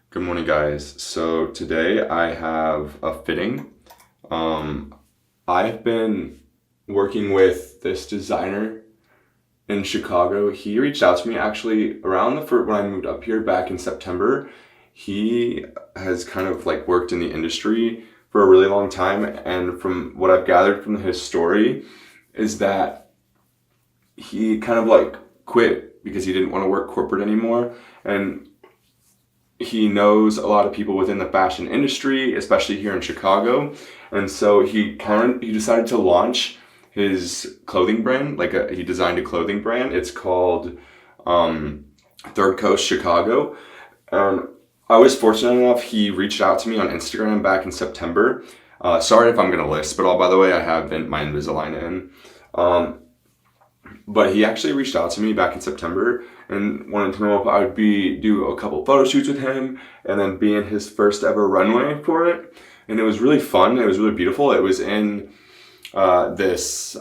Good morning, guys. So today I have a fitting. Um, I've been working with this designer in Chicago. He reached out to me actually around the first when I moved up here back in September. He has kind of like worked in the industry for a really long time, and from what I've gathered from his story, is that he kind of like quit because he didn't want to work corporate anymore, and he knows a lot of people within the fashion industry, especially here in Chicago. And so he decided to launch his clothing brand. He designed a clothing brand. It's called um, Third Coast Chicago. Um, I was fortunate enough. He reached out to me on Instagram back in September. Sorry if I'm gonna list, but by the way, I have my Invisalign in. Um, but he actually reached out to me back in September and wanted to know if I would do a couple photo shoots with him and then be in his first ever runway for it. And it was really fun. It was really beautiful. It was in this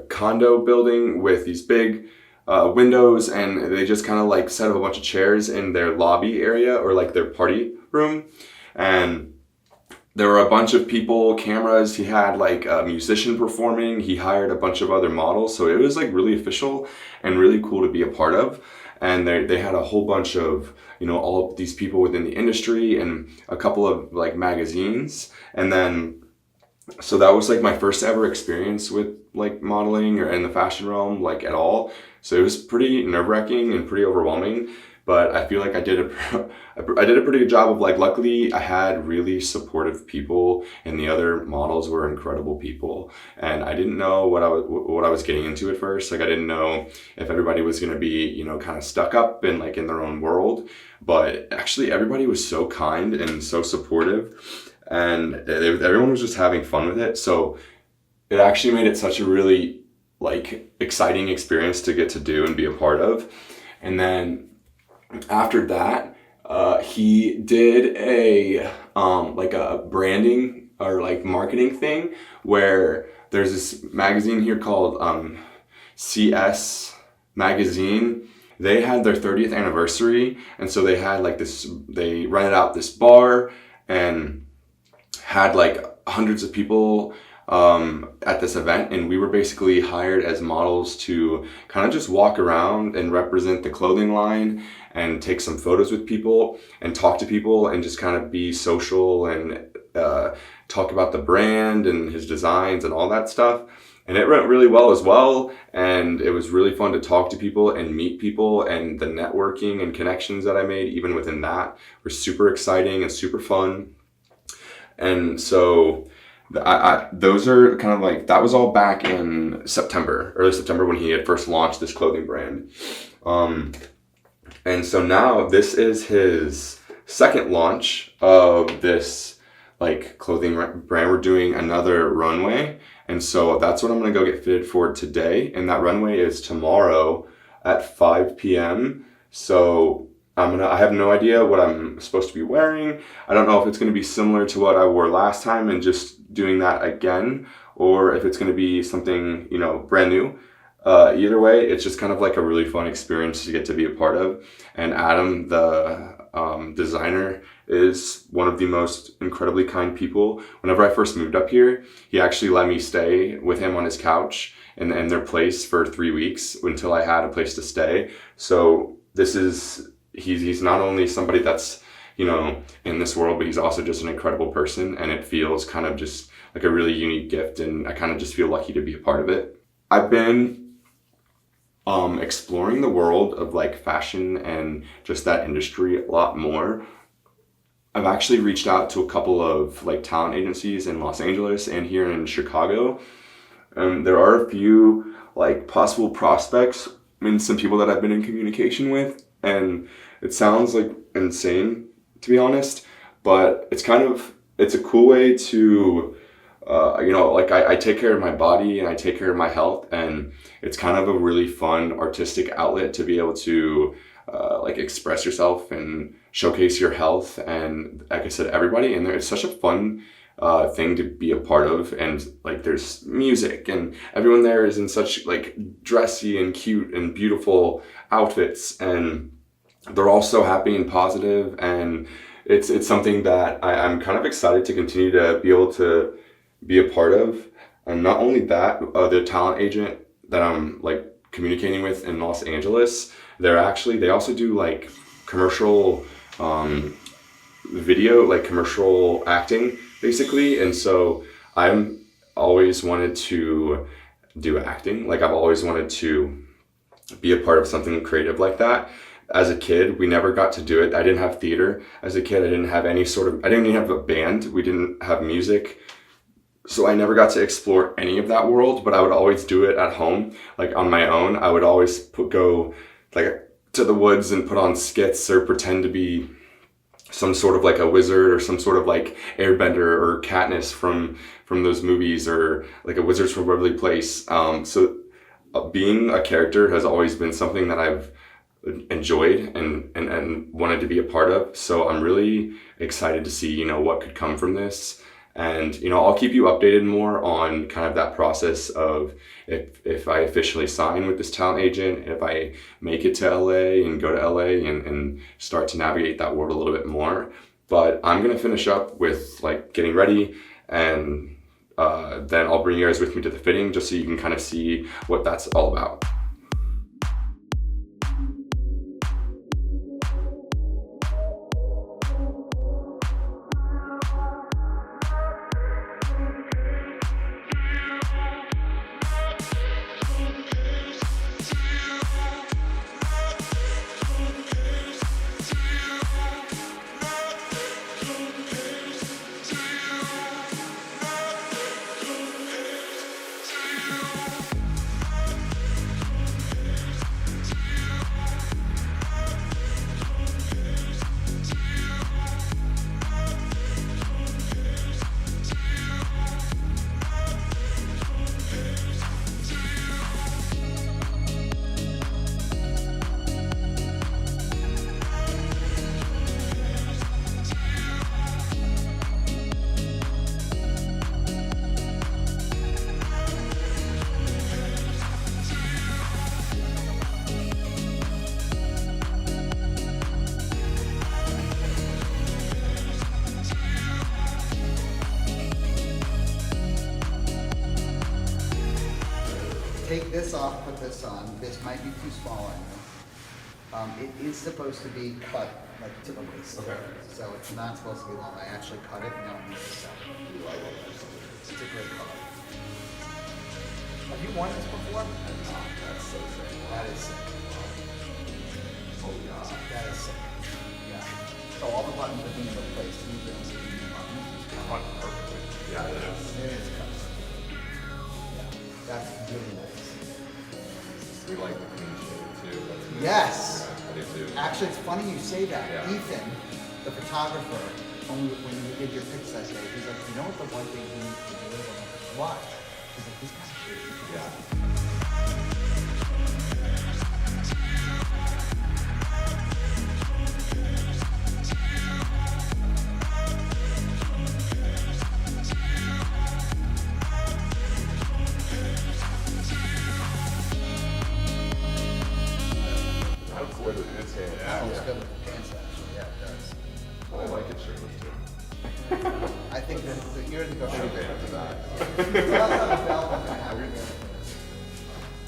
condo building with these big windows, and they just kind of like set up a bunch of chairs in their lobby area or like their party room. And there were a bunch of people, cameras. He had like a musician performing. He hired a bunch of other models. So it was like really official and really cool to be a part of. And they had a whole bunch of, all of these people within the industry and a couple of like magazines. And then, so that was like my first ever experience with like modeling or in the fashion realm, like at all. So it was pretty nerve-wracking and pretty overwhelming. But I feel like I did I did a pretty good job of like, luckily I had really supportive people and the other models were incredible people. And I didn't know what I was getting into at first. Like I didn't know if everybody was going to be, kind of stuck up and like in their own world. But actually everybody was so kind and so supportive, and everyone was just having fun with it. So it actually made it such a really like exciting experience to get to do and be a part of. And then after that, he did a branding or like marketing thing where there's this magazine here called CS Magazine. They had their 30th anniversary, and so they had like this. They rented out this bar and had like hundreds of people at this event, and we were basically hired as models to kind of just walk around and represent the clothing line and take some photos with people and talk to people and just kind of be social and talk about the brand and his designs and all that stuff. And it went really well as well, and it was really fun to talk to people and meet people, and the networking and connections that I made even within that were super exciting and super fun. And so those are kind of like, that was all back in early September, when he had first launched this clothing brand. And so now this is his second launch of this like clothing brand. We're doing another runway. And so that's what I'm going to go get fitted for today. And that runway is tomorrow at 5 p.m. So I have no idea what I'm supposed to be wearing. I don't know if it's going to be similar to what I wore last time and just doing that again, or if it's going to be something, brand new. Either way, it's just kind of like a really fun experience to get to be a part of. And Adam, the designer, is one of the most incredibly kind people. Whenever I first moved up here, he actually let me stay with him on his couch in their place for 3 weeks until I had a place to stay. So he's not only somebody that's, in this world, but he's also just an incredible person, and it feels kind of just like a really unique gift, and I kind of just feel lucky to be a part of it. I've been exploring the world of like fashion and just that industry a lot more. I've actually reached out to a couple of like talent agencies in Los Angeles and here in Chicago. There are a few like possible prospects and some people that I've been in communication with, and it sounds like insane, to be honest, but it's a cool way to I take care of my body and I take care of my health, and it's kind of a really fun artistic outlet to be able to express yourself and showcase your health. And like I said, everybody in there, it's such a fun thing to be a part of. And like there's music, and everyone there is in such like dressy and cute and beautiful outfits, and they're all so happy and positive, and it's something that I'm kind of excited to continue to be able to be a part of. And not only that, the talent agent that I'm like communicating with in Los Angeles, they also do like commercial video, like commercial acting basically. And so I'm always wanted to do acting. Like I've always wanted to be a part of something creative like that. As a kid, we never got to do it. I didn't have theater as a kid. I didn't even have a band. We didn't have music. So I never got to explore any of that world, but I would always do it at home, like on my own. I would always go like to the woods and put on skits or pretend to be some sort of like a wizard or some sort of like airbender or Katniss from those movies, or like a Wizards from Waverly Place. So being a character has always been something that I've enjoyed and wanted to be a part of. So I'm really excited to see, what could come from this. And, I'll keep you updated more on kind of that process of if I officially sign with this talent agent, if I make it to LA and go to LA and start to navigate that world a little bit more. But I'm going to finish up with like getting ready, and then I'll bring you guys with me to the fitting just so you can kind of see what that's all about. Take this off, put this on. This might be too small on you. It is supposed to be cut like to the waist. Okay. So it's not supposed to be long. I actually cut it and now it needs to sell. It's a great color. Have you worn this before? That's so sick. That is sick. Oh yeah. That is sick. Yeah. So all the buttons are being replaced. You don't see any buttons. Cut perfectly. Yeah, it is. It is cut. Yeah. That's really nice. We like the clean shave too. Yes. Yeah, I do too. Actually, it's funny you say that. Yeah. Ethan, the photographer, when you did your pics that day, he's like, you know what the one thing he needs to do? I'm like, what? He's like, he's got to shoot. Yeah. How cool is this hand? That looks good with the pants, actually. Yeah, it does. I like it shirtless too. I think that you're the go Should pants to that.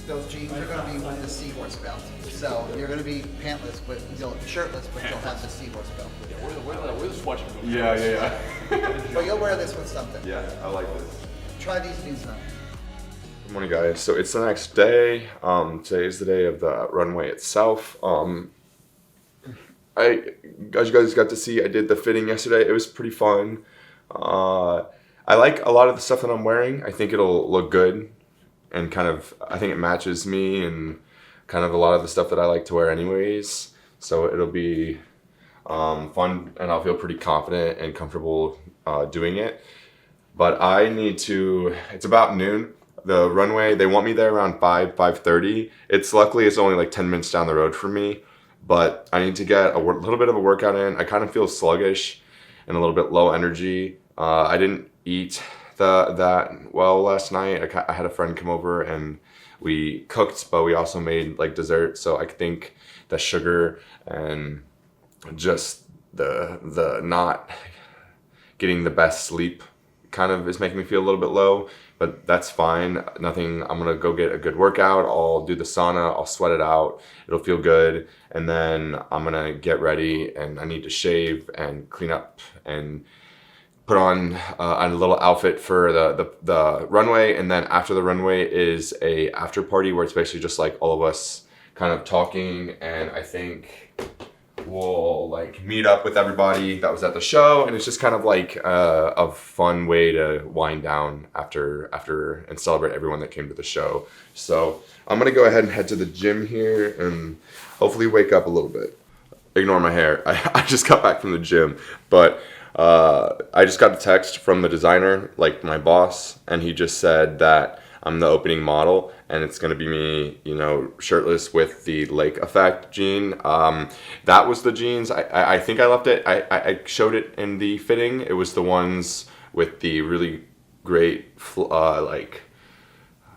Those jeans are going to be with the seahorse belt. So you're going to be pantless, but shirtless, but you'll have the seahorse belt. Where the sweatshirt? Yeah. But you'll wear this with something. Yeah, I like this. Try these jeans on. Good morning, guys. So it's the next day. Today is the day of the runway itself. As you guys got to see, I did the fitting yesterday. It was pretty fun. I like a lot of the stuff that I'm wearing. I think it'll look good, and I think it matches me and kind of a lot of the stuff that I like to wear anyways. So it'll be fun, and I'll feel pretty confident and comfortable doing it. But it's about noon. The runway, they want me there around 5:30. Luckily it's only like 10 minutes down the road for me, but I need to get a little bit of a workout in. I kind of feel sluggish and a little bit low energy. I didn't eat that well last night. I had a friend come over and we cooked, but we also made like dessert. So I think the sugar and just the not getting the best sleep kind of is making me feel a little bit low, but that's fine. Nothing, I'm gonna go get a good workout. I'll do the sauna, I'll sweat it out. It'll feel good. And then I'm gonna get ready, and I need to shave and clean up and put on a little outfit for the runway. And then after the runway is a after party where it's basically just like all of us kind of talking, and I think we'll like meet up with everybody that was at the show, and it's just kind of like a fun way to wind down after and celebrate everyone that came to the show. So I'm gonna go ahead and head to the gym here and hopefully wake up a little bit. Ignore my hair. I just got back from the gym, but I just got a text from the designer, like my boss, and he just said that I'm the opening model, and it's gonna be me, you know, shirtless with the lake effect jean. That was the jeans. I think I left it. I showed it in the fitting. It was the ones with the really great like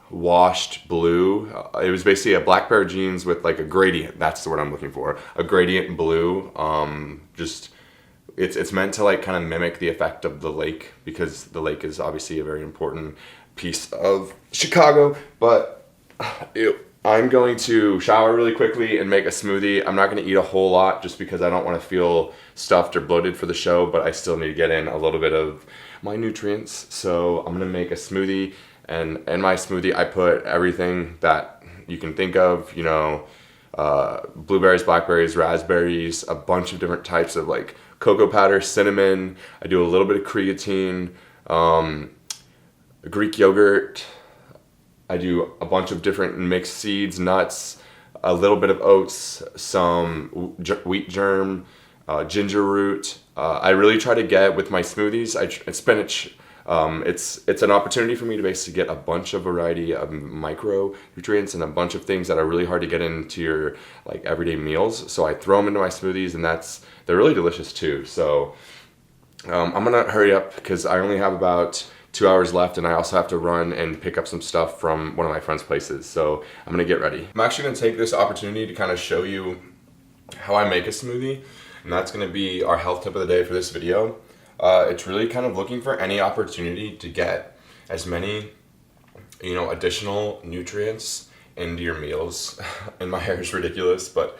washed blue. It was basically a black pair of jeans with like a gradient. That's the word I'm looking for. A gradient blue. Just it's meant to like kind of mimic the effect of the lake, because the lake is obviously a very important piece of Chicago. But I'm going to shower really quickly and make a smoothie. I'm not going to eat a whole lot just because I don't want to feel stuffed or bloated for the show, but I still need to get in a little bit of my nutrients. So I'm going to make a smoothie, and in my smoothie I put everything that you can think of, you know, blueberries, blackberries, raspberries, a bunch of different types of like cocoa powder, cinnamon. I do a little bit of creatine, Greek yogurt. I do a bunch of different mixed seeds, nuts, a little bit of oats, some wheat germ, ginger root. I really try to get with my smoothies, spinach. It's an opportunity for me to basically get a bunch of variety of micronutrients and a bunch of things that are really hard to get into your like everyday meals. So I throw them into my smoothies, and they're really delicious too. So I'm gonna hurry up because I only have about 2 hours left, and I also have to run and pick up some stuff from one of my friend's places. So I'm gonna get ready. I'm actually gonna take this opportunity to kind of show you how I make a smoothie, and that's gonna be our health tip of the day for this video. It's really kind of looking for any opportunity to get as many, you know, additional nutrients into your meals. And my hair is ridiculous, but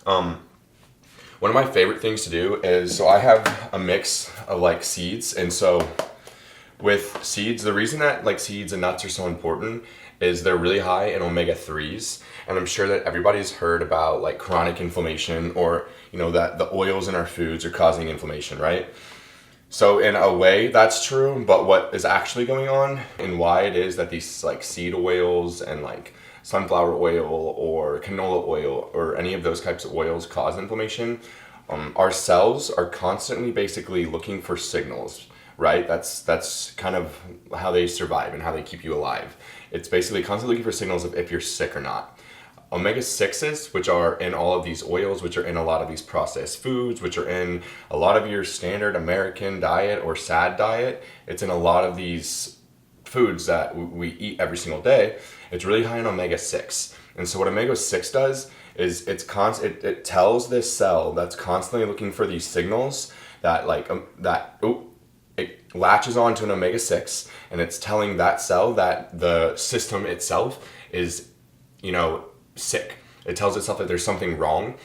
one of my favorite things to do is, so I have a mix of like seeds, and so with seeds, the reason that like seeds and nuts are so important is they're really high in omega-3s, and I'm sure that everybody's heard about like chronic inflammation, or you know that the oils in our foods are causing inflammation, right? So in a way that's true, but what is actually going on and why it is that these like seed oils and like sunflower oil or canola oil or any of those types of oils cause inflammation, our cells are constantly basically looking for signals, right? That's kind of how they survive and how they keep you alive. It's basically constantly looking for signals of if you're sick or not. Omega-6s, which are in all of these oils, which are in a lot of these processed foods, which are in a lot of your standard American diet or SAD diet, it's in a lot of these foods that we eat every single day. It's really high in omega-6. And so what omega-6 does is it tells this cell that's constantly looking for these signals that it latches on to an omega-6, and it's telling that cell that the system itself is, you know, sick. It tells itself that there's something wrong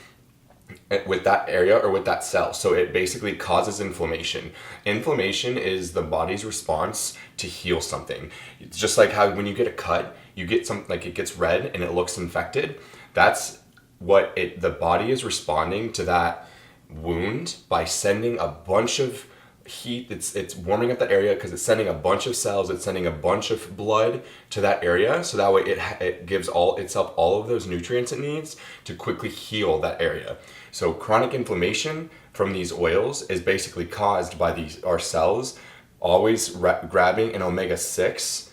with that area or with that cell. So it basically causes inflammation. Inflammation is the body's response to heal something. It's just like how when you get a cut, you get something like it gets red and it looks infected. That's what the body is responding to that wound by sending a bunch of heat. It's warming up that area because it's sending a bunch of cells, it's sending a bunch of blood to that area, so that way it gives itself all of those nutrients it needs to quickly heal that area. So chronic inflammation from these oils is basically caused by our cells always grabbing an omega-6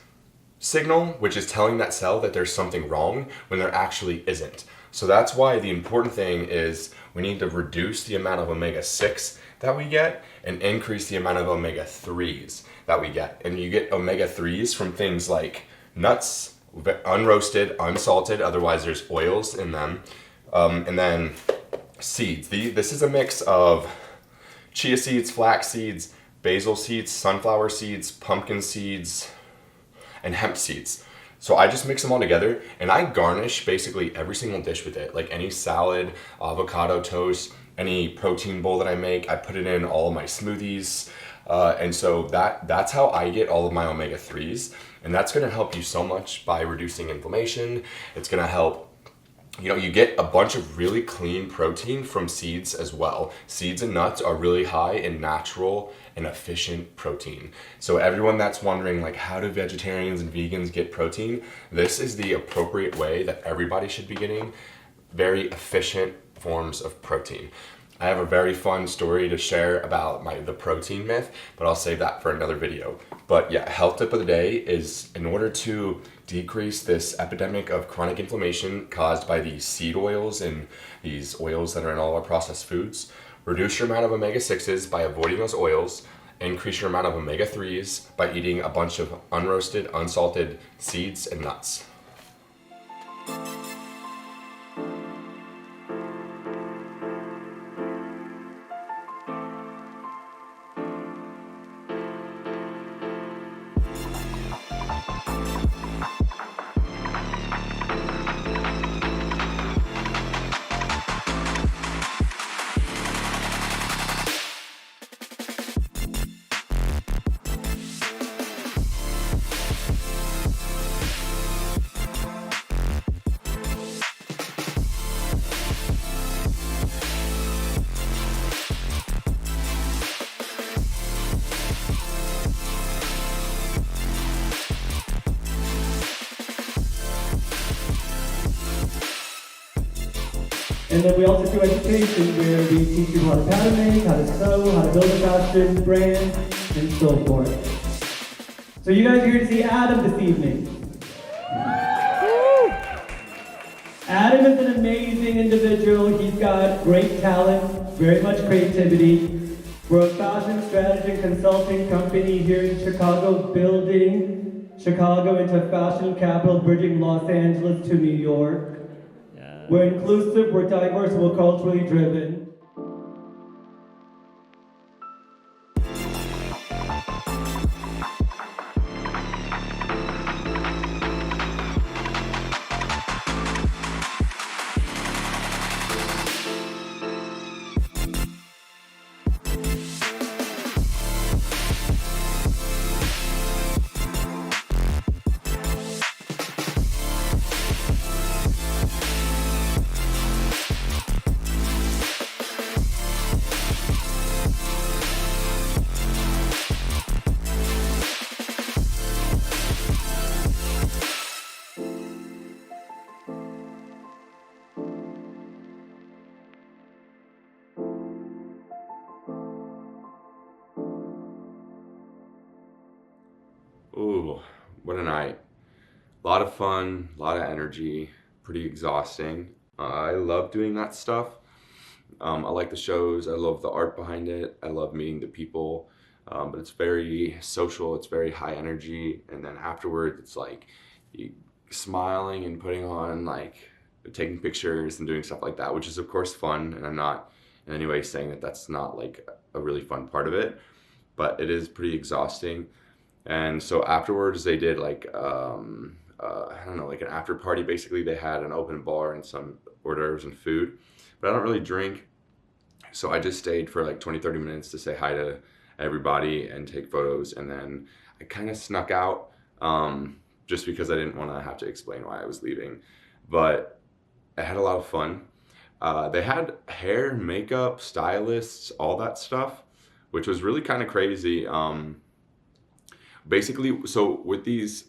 signal, which is telling that cell that there's something wrong when there actually isn't. So that's why the important thing is we need to reduce the amount of omega-6 that we get and increase the amount of omega-3s that we get. And you get omega-3s from things like nuts, unroasted, unsalted, otherwise there's oils in them. And then seeds. This is a mix of chia seeds, flax seeds, basil seeds, sunflower seeds, pumpkin seeds, and hemp seeds. So I just mix them all together and I garnish basically every single dish with it. Like any salad, avocado toast, any protein bowl that I make, I put it in all of my smoothies. And so that's how I get all of my omega-3s. And that's gonna help you so much by reducing inflammation. It's gonna help, you get a bunch of really clean protein from seeds as well. Seeds and nuts are really high in natural and efficient protein. So everyone that's wondering, like, how do vegetarians and vegans get protein? This is the appropriate way that everybody should be getting very efficient forms of protein. I have a very fun story to share about the protein myth, but I'll save that for another video. But yeah, health tip of the day is, in order to decrease this epidemic of chronic inflammation caused by these seed oils and these oils that are in all our processed foods, reduce your amount of omega-6s by avoiding those oils, increase your amount of omega-3s by eating a bunch of unroasted, unsalted seeds and nuts. And then we also do education where we teach you how to pattern make, how to sew, how to build a fashion brand, and so forth. So you guys are here to see Adam this evening. Adam is an amazing individual. He's got great talent, very much creativity. We're a fashion strategy and consulting company here in Chicago, building Chicago into a fashion capital, bridging Los Angeles to New York. We're inclusive, we're diverse, we're culturally driven. Ooh, what a night. A lot of fun, a lot of energy, pretty exhausting. I love doing that stuff. I like the shows, I love the art behind it, I love meeting the people, but it's very social, it's very high energy, and then afterwards it's like you smiling and putting on, like, taking pictures and doing stuff like that, which is of course fun, and I'm not in any way saying that that's not like a really fun part of it, but it is pretty exhausting. And so afterwards they did like I don't know, like an after party. Basically they had an open bar and some hors d'oeuvres and food, but I don't really drink, so I just stayed for like 20-30 minutes to say hi to everybody and take photos, and then I kind of snuck out just because I didn't want to have to explain why I was leaving. But I had a lot of fun. They had hair, makeup, stylists, all that stuff, which was really kind of crazy. Basically, so with these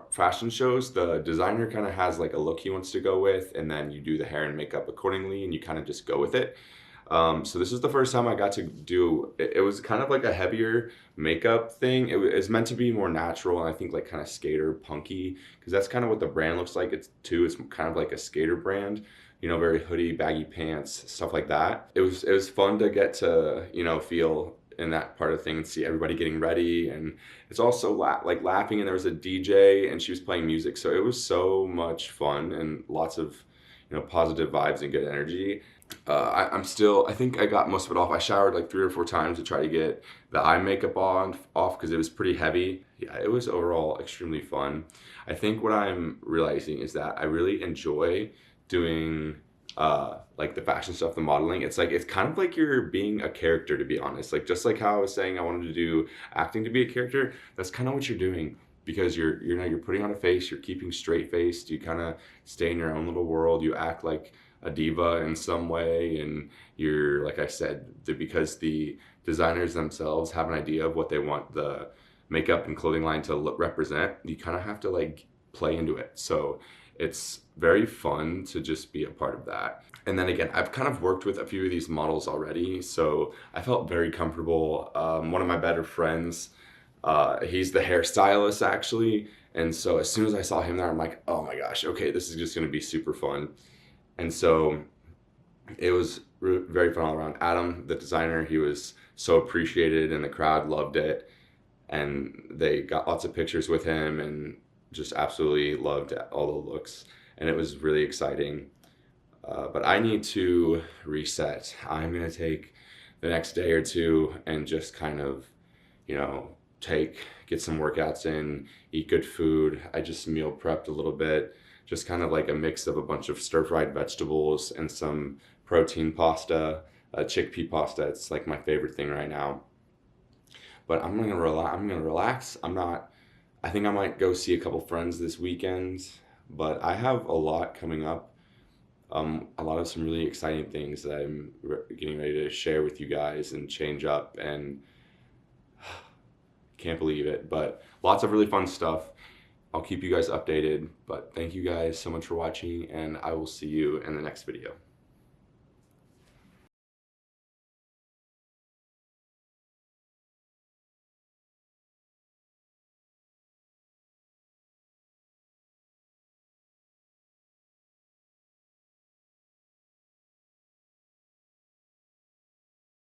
fashion shows, the designer kind of has like a look he wants to go with, and then you do the hair and makeup accordingly, and you kind of just go with it. So this is the first time I got to do it. It was kind of like a heavier makeup thing. It's meant to be more natural, and I think like kind of skater punky, because that's kind of what the brand looks like. It's kind of like a skater brand, very hoodie, baggy pants, stuff like that. It was fun to get to feel in that part of things, see everybody getting ready, and it's also like laughing, and there was a DJ and she was playing music, so it was so much fun and lots of positive vibes and good energy. I think I got most of it off. I showered like 3 or 4 times to try to get the eye makeup off because it was pretty heavy. Yeah, it was overall extremely fun. I think what I'm realizing is that I really enjoy doing like the fashion stuff, the modeling. It's kind of like you're being a character, to be honest. Like just like how I was saying I wanted to do acting to be a character, that's kind of what you're doing because you're putting on a face, you're keeping straight faced, you kind of stay in your own little world, you act like a diva in some way, and you're, like I said, because the designers themselves have an idea of what they want the makeup and clothing line to represent, you kind of have to like play into it. So it's very fun to just be a part of that. And then again, I've kind of worked with a few of these models already, so I felt very comfortable. One of my better friends, he's the hairstylist actually, and so as soon as I saw him there, I'm like, oh my gosh, okay, this is just going to be super fun. And so it was very fun all around. Adam, the designer, he was so appreciated and the crowd loved it. And they got lots of pictures with him and just absolutely loved all the looks. And it was really exciting. But I need to reset. I'm going to take the next day or two and just kind of, get some workouts in, eat good food. I just meal prepped a little bit. Just kind of like a mix of a bunch of stir-fried vegetables and some protein pasta, chickpea pasta. It's like my favorite thing right now. But I'm gonna relax. I think I might go see a couple friends this weekend. But I have a lot coming up. A lot of some really exciting things that I'm getting ready to share with you guys and change up. And can't believe it. But lots of really fun stuff. I'll keep you guys updated, but thank you guys so much for watching, and I will see you in the next video.